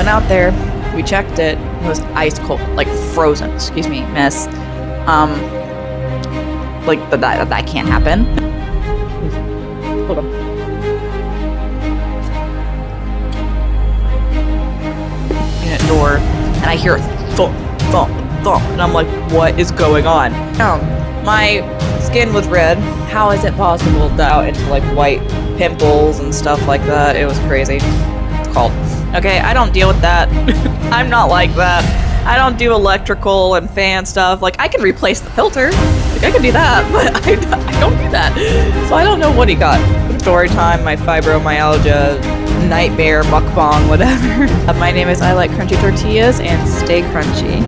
went out there, we checked it. It was ice cold, like frozen. Excuse me, miss. But that can't happen. Hold on. Unit door, and I hear thump, thump, thump, and I'm like, what is going on? My skin was red. How is it possible that into like white pimples and stuff like that? It was crazy. It's called. Okay, I don't deal with that. I'm not like that. I don't do electrical and fan stuff. Like, I can replace the filter. Like, I can do that, but I don't do that. So I don't know what he got. Story time, my fibromyalgia, nightmare, mukbang, whatever. My name is I Like Crunchy Tortillas, and stay crunchy.